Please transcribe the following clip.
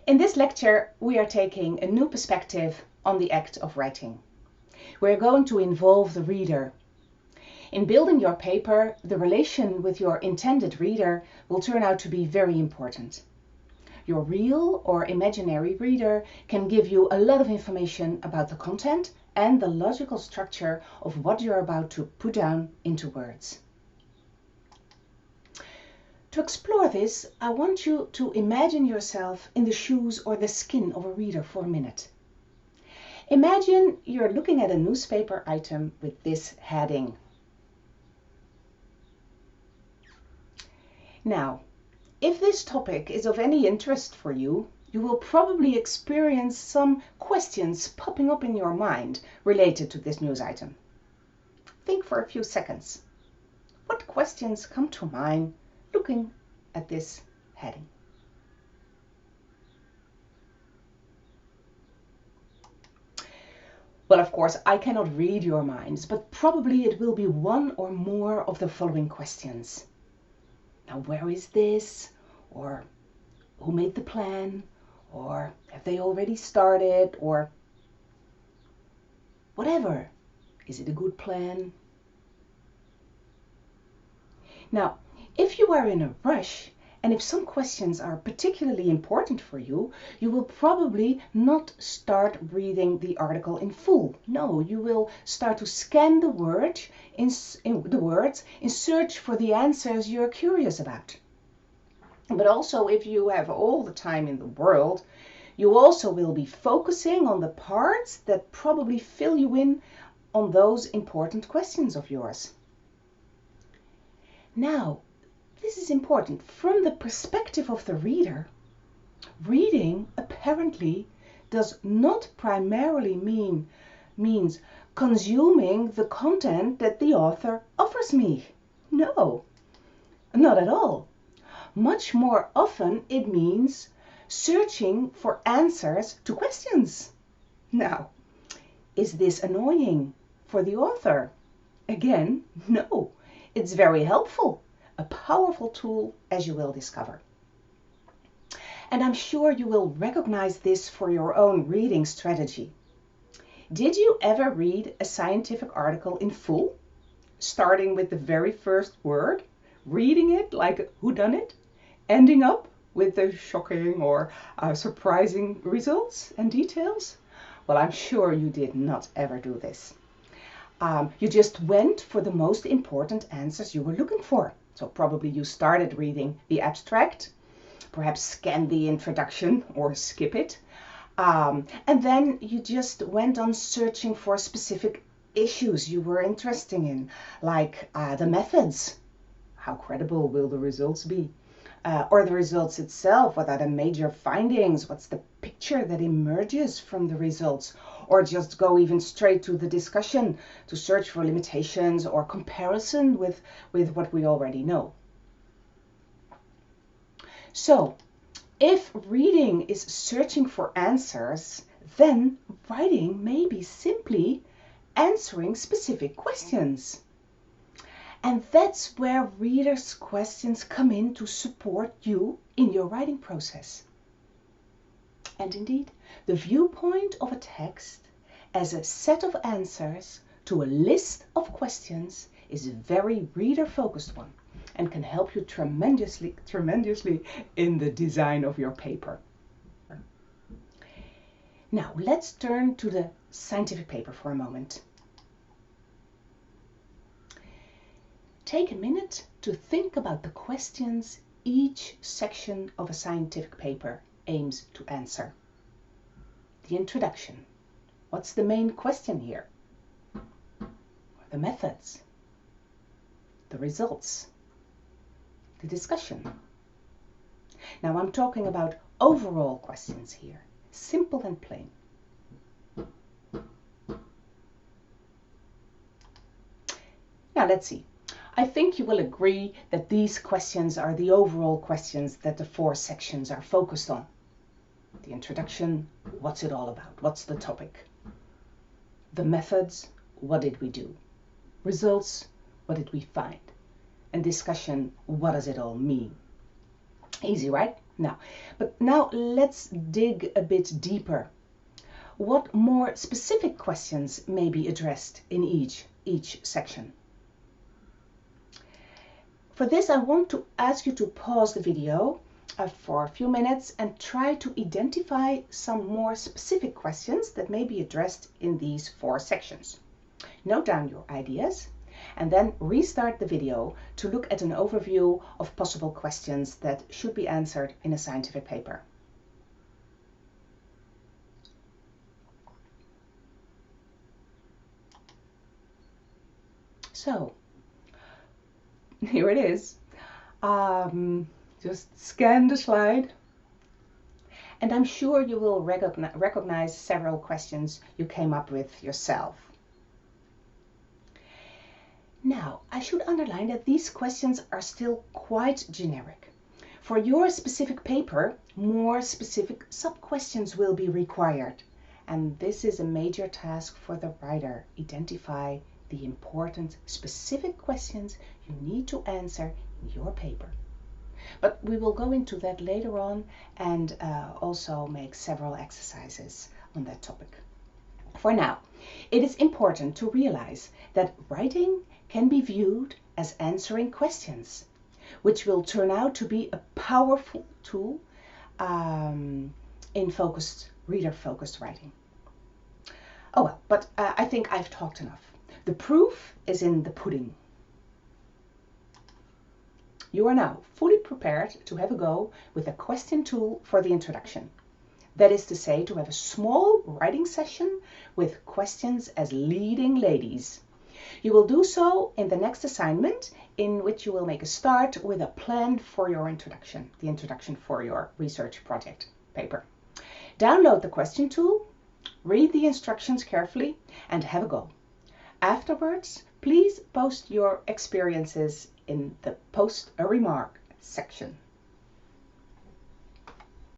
In this lecture, we are taking a new perspective on the act of writing. We're going to involve the reader. In building your paper, the relation with your intended reader will turn out to be very important. Your real or imaginary reader can give you a lot of information about the content and the logical structure of what you're about to put down into words. To explore this, I want you to imagine yourself in the shoes or the skin of a reader for a minute. Imagine you're looking at a newspaper item with this heading. Now, if this topic is of any interest for you, you will probably experience some questions popping up in your mind related to this news item. Think for a few seconds. What questions come to mind looking at this heading? Well, of course, I cannot read your minds, but probably it will be one or more of the following questions. Now, where is this? Or who made the plan? Or have they already started? Or whatever. Is it a good plan? Now, if you are in a rush, and if some questions are particularly important for you, you will probably not start reading the article in full. No, you will start to scan the words in search for the answers you're curious about. But also, if you have all the time in the world, you also will be focusing on the parts that probably fill you in on those important questions of yours. Now, this is important. From the perspective of the reader, reading apparently does not primarily means consuming the content that the author offers me. No, not at all. Much more often it means searching for answers to questions. Now, is this annoying for the author? Again, no. It's very helpful, a powerful tool, as you will discover. And I'm sure you will recognize this for your own reading strategy. Did you ever read a scientific article in full, starting with the very first word, reading it like a whodunit, ending up with the shocking or surprising results and details? Well, I'm sure you did not ever do this. You just went for the most important answers you were looking for. So probably you started reading the abstract, perhaps scan the introduction or skip it. And then you just went on searching for specific issues you were interested in, like the methods. How credible will the results be? Or the results itself, what are the major findings? What's the picture that emerges from the results? Or just go even straight to the discussion to search for limitations or comparison with what we already know. So, if reading is searching for answers, then writing may be simply answering specific questions. And that's where readers' questions come in to support you in your writing process. And indeed, the viewpoint of a text as a set of answers to a list of questions is a very reader-focused one and can help you tremendously in the design of your paper. Now, let's turn to the scientific paper for a moment. Take a minute to think about the questions each section of a scientific paper aims to answer. The introduction. What's the main question here? The methods. The results. The discussion. Now I'm talking about overall questions here. Simple and plain. Now let's see. I think you will agree that these questions are the overall questions that the 4 sections are focused on. The introduction, what's it all about? What's the topic? The methods, what did we do? Results, what did we find? And discussion, what does it all mean? Easy, right? Now let's dig a bit deeper. What more specific questions may be addressed in each section? For this, I want to ask you to pause the video for a few minutes and try to identify some more specific questions that may be addressed in these 4 sections. Note down your ideas and then restart the video to look at an overview of possible questions that should be answered in a scientific paper. So, here it is. Just scan the slide. And I'm sure you will recognize several questions you came up with yourself. Now, I should underline that these questions are still quite generic. For your specific paper, more specific sub-questions will be required. And this is a major task for the writer. Identify the important specific questions you need to answer in your paper. But we will go into that later on and also make several exercises on that topic. For now, it is important to realize that writing can be viewed as answering questions, which will turn out to be a powerful tool in reader-focused writing. Oh well, but I think I've talked enough. The proof is in the pudding. You are now fully prepared to have a go with a question tool for the introduction. That is to say, to have a small writing session with questions as leading ladies. You will do so in the next assignment, in which you will make a start with a plan for your introduction, the introduction for your research project paper. Download the question tool, read the instructions carefully, and have a go. Afterwards, please post your experiences in the Post a Remark section.